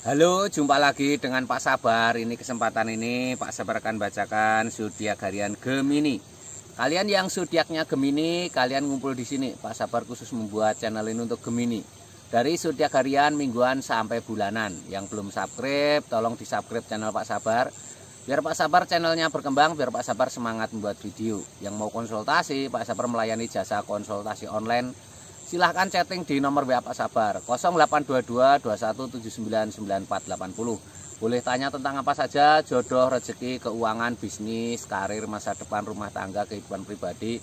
Halo, jumpa lagi dengan Pak Sabar. Ini kesempatan ini Pak Sabar akan bacakan zodiak harian Gemini. Kalian yang zodiaknya Gemini, kalian ngumpul di sini. Pak Sabar khusus membuat channel ini untuk Gemini. Dari zodiak harian, mingguan sampai bulanan. Yang belum subscribe, tolong di-subscribe channel Pak Sabar. Biar Pak Sabar channelnya berkembang, biar Pak Sabar semangat membuat video. Yang mau konsultasi, Pak Sabar melayani jasa konsultasi online. Silahkan chatting di nomor WA Pak Sabar 0822 21799480. Boleh tanya tentang apa saja, jodoh, rezeki, keuangan, bisnis, karir, masa depan, rumah tangga, kehidupan pribadi.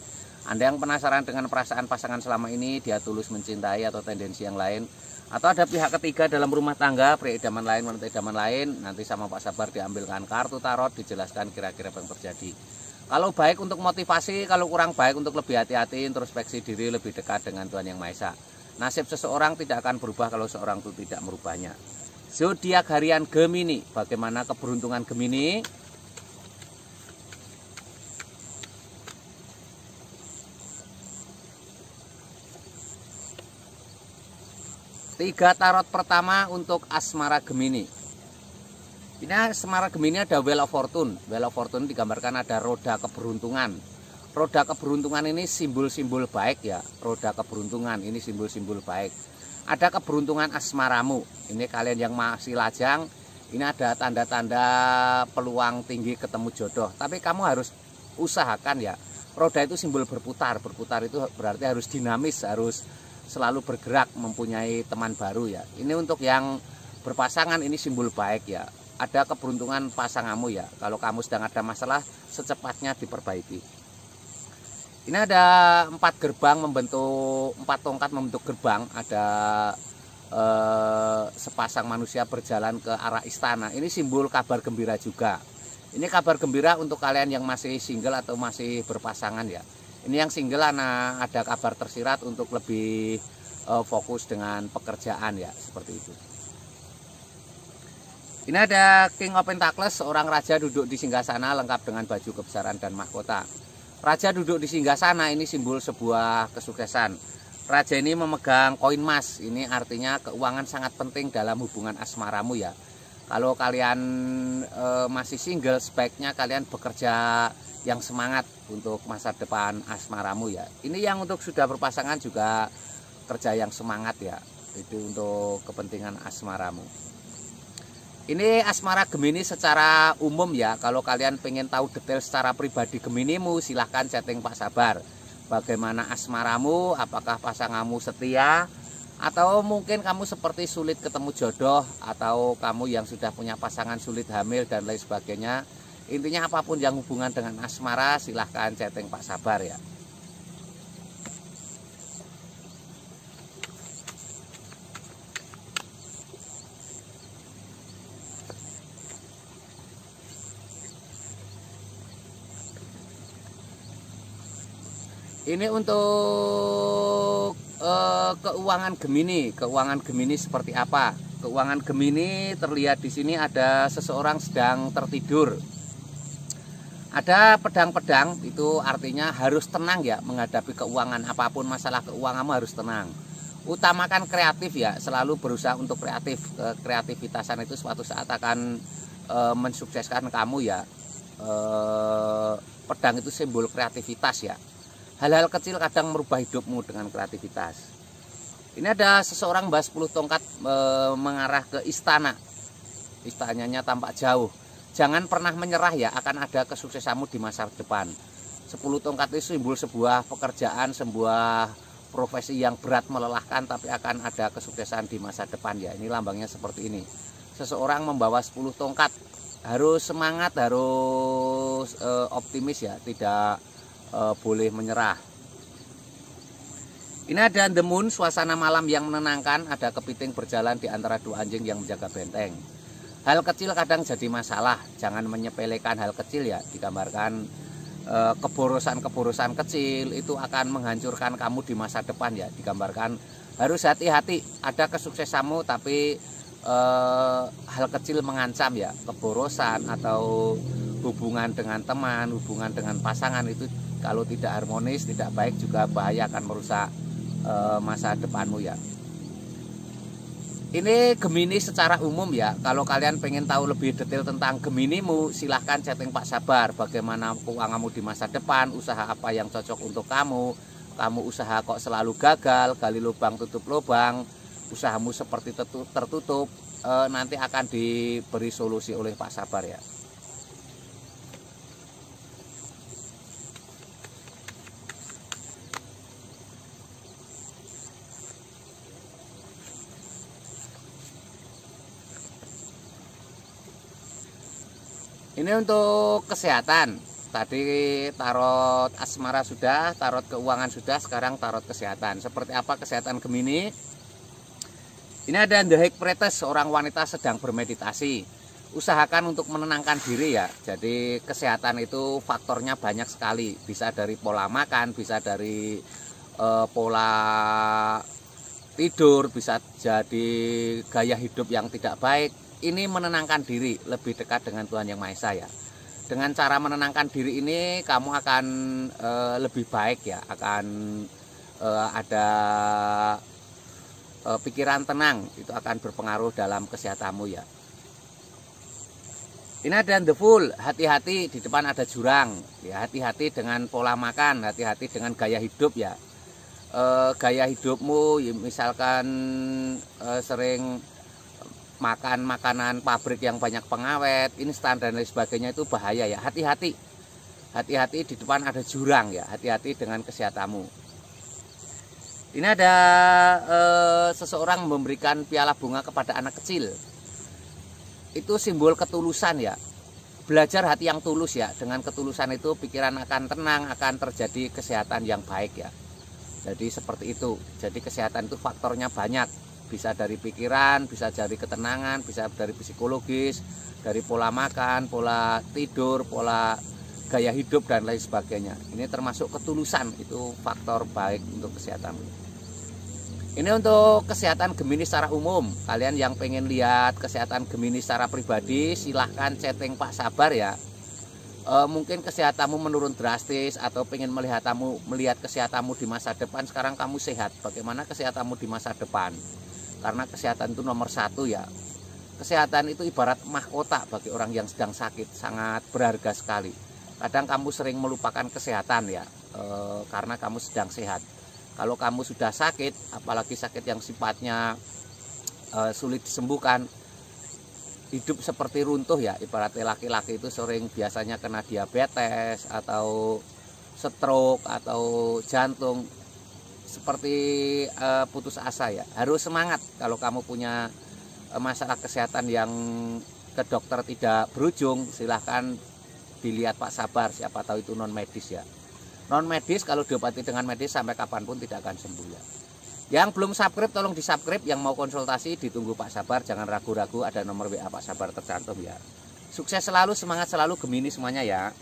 Anda yang penasaran dengan perasaan pasangan selama ini, dia tulus mencintai atau tendensi yang lain, atau ada pihak ketiga dalam rumah tangga, pria idaman lain, wanita idaman lain, nanti sama Pak Sabar diambilkan kartu tarot, dijelaskan kira-kira apa yang terjadi. Kalau baik untuk motivasi, kalau kurang baik untuk lebih hati-hati, introspeksi diri, lebih dekat dengan Tuhan Yang Maha Esa. Nasib seseorang tidak akan berubah kalau seorang itu tidak merubahnya. Zodiak harian Gemini, bagaimana keberuntungan Gemini? Tiga tarot pertama untuk asmara Gemini. Ini asmara Gemini ada Wheel of Fortune. Wheel of Fortune digambarkan ada roda keberuntungan. Roda keberuntungan ini simbol-simbol baik ya. Roda keberuntungan ini simbol-simbol baik. Ada keberuntungan asmaramu. Ini kalian yang masih lajang, ini ada tanda-tanda peluang tinggi ketemu jodoh. Tapi kamu harus usahakan ya. Roda itu simbol berputar. Berputar itu berarti harus dinamis, harus selalu bergerak, mempunyai teman baru ya. Ini untuk yang berpasangan ini simbol baik ya. Ada keberuntungan pasanganmu ya. Kalau kamu sedang ada masalah, secepatnya diperbaiki. Ini ada 4 gerbang membentuk, 4 tongkat membentuk gerbang. Ada sepasang manusia berjalan ke arah istana. Ini simbol kabar gembira juga. Ini kabar gembira untuk kalian yang masih single atau masih berpasangan ya. Ini yang single ada kabar tersirat untuk lebih fokus dengan pekerjaan ya, seperti itu. Ini ada King of Pentacles, seorang raja duduk di singgasana lengkap dengan baju kebesaran dan mahkota. Raja duduk di singgasana ini simbol sebuah kesuksesan. Raja ini memegang koin emas, ini artinya keuangan sangat penting dalam hubungan asmaramu ya. Kalau kalian masih single, sebaiknya kalian bekerja yang semangat untuk masa depan asmaramu ya. Ini yang untuk sudah berpasangan juga kerja yang semangat ya. Itu untuk kepentingan asmaramu. Ini asmara Gemini secara umum ya. Kalau kalian pengen tahu detail secara pribadi Geminimu, silahkan chatting Pak Sabar. Bagaimana asmaramu, apakah pasanganmu setia, atau mungkin kamu seperti sulit ketemu jodoh, atau kamu yang sudah punya pasangan sulit hamil dan lain sebagainya. Intinya apapun yang hubungan dengan asmara, silahkan chatting Pak Sabar ya. Ini untuk keuangan Gemini. Keuangan Gemini seperti apa? Keuangan Gemini terlihat di sini ada seseorang sedang tertidur. Ada pedang-pedang, itu artinya harus tenang ya menghadapi keuangan. Apapun masalah keuanganmu harus tenang. Utamakan kreatif ya, selalu berusaha untuk kreatif. Kreativitasan itu suatu saat akan mensukseskan kamu ya. Pedang itu simbol kreativitas ya. Hal-hal kecil kadang merubah hidupmu dengan kreativitas. Ini ada seseorang bawa 10 tongkat mengarah ke istana. Istananya tampak jauh. Jangan pernah menyerah ya, akan ada kesuksesanmu di masa depan. 10 tongkat itu simbol sebuah pekerjaan, sebuah profesi yang berat melelahkan, tapi akan ada kesuksesan di masa depan ya. Ini lambangnya seperti ini. Seseorang membawa 10 tongkat. Harus semangat, harus optimis ya, tidak boleh menyerah. Ini ada The Moon, suasana malam yang menenangkan. Ada kepiting berjalan di antara 2 anjing yang menjaga benteng. Hal kecil kadang jadi masalah. Jangan menyepelekan hal kecil ya. Digambarkan keborosan-keborosan kecil itu akan menghancurkan kamu di masa depan ya. Digambarkan harus hati-hati. Ada kesuksesanmu tapi hal kecil mengancam ya. Keborosan atau hubungan dengan teman, hubungan dengan pasangan itu kalau tidak harmonis, tidak baik, juga bahaya, akan merusak masa depanmu ya. Ini Gemini secara umum ya. Kalau kalian pengen tahu lebih detail tentang Geminimu, silahkan chatting Pak Sabar. Bagaimana keuanganmu di masa depan, usaha apa yang cocok untuk kamu. Kamu usaha kok selalu gagal, gali lubang tutup lubang, usahamu seperti tertutup, nanti akan diberi solusi oleh Pak Sabar ya. Ini untuk kesehatan. Tadi tarot asmara sudah, tarot keuangan sudah, sekarang tarot kesehatan. Seperti apa kesehatan Gemini? Ini ada The High Priestess, seorang wanita sedang bermeditasi. Usahakan untuk menenangkan diri ya. Jadi kesehatan itu faktornya banyak sekali. Bisa dari pola makan, bisa dari pola tidur, bisa jadi gaya hidup yang tidak baik. Ini menenangkan diri, lebih dekat dengan Tuhan Yang Maha Esa ya. Dengan cara menenangkan diri ini kamu akan lebih baik ya, akan ada pikiran tenang, itu akan berpengaruh dalam kesehatanmu ya. Ini ada The Fool, hati-hati di depan ada jurang ya, hati-hati dengan pola makan, hati-hati dengan gaya hidup ya. Gaya hidupmu misalkan sering makan makanan pabrik yang banyak pengawet, instan dan lain sebagainya, itu bahaya ya. Hati-hati. Hati-hati di depan ada jurang ya. Hati-hati dengan kesehatanmu. Ini ada seseorang memberikan piala bunga kepada anak kecil. Itu simbol ketulusan ya. Belajar hati yang tulus ya. Dengan ketulusan itu pikiran akan tenang, akan terjadi kesehatan yang baik ya. Jadi seperti itu. Jadi kesehatan itu faktornya banyak. Bisa dari pikiran, bisa dari ketenangan, bisa dari psikologis, dari pola makan, pola tidur, pola gaya hidup dan lain sebagainya. Ini termasuk ketulusan, itu faktor baik untuk kesehatan. Ini untuk kesehatan Gemini secara umum. Kalian yang pengen lihat kesehatan Gemini secara pribadi, silahkan chatting Pak Sabar ya. Mungkin kesehatanmu menurun drastis atau pengen melihat kesehatanmu di masa depan. Sekarang kamu sehat, bagaimana kesehatanmu di masa depan? Karena kesehatan itu nomor satu ya. Kesehatan itu ibarat mahkota bagi orang yang sedang sakit, sangat berharga sekali. Kadang kamu sering melupakan kesehatan ya, karena kamu sedang sehat. Kalau kamu sudah sakit, apalagi sakit yang sifatnya sulit disembuhkan, hidup seperti runtuh ya. Ibaratnya laki-laki itu sering biasanya kena diabetes atau stroke atau jantung, seperti putus asa ya. Harus semangat. Kalau kamu punya masalah kesehatan yang ke dokter tidak berujung, silahkan dilihat Pak Sabar, siapa tahu itu non medis ya. Non medis kalau diobati dengan medis sampai kapanpun tidak akan sembuh ya. Yang belum subscribe tolong di subscribe, yang mau konsultasi ditunggu Pak Sabar, jangan ragu-ragu, ada nomor WA Pak Sabar tercantum ya. Sukses selalu, semangat selalu Gemini semuanya ya.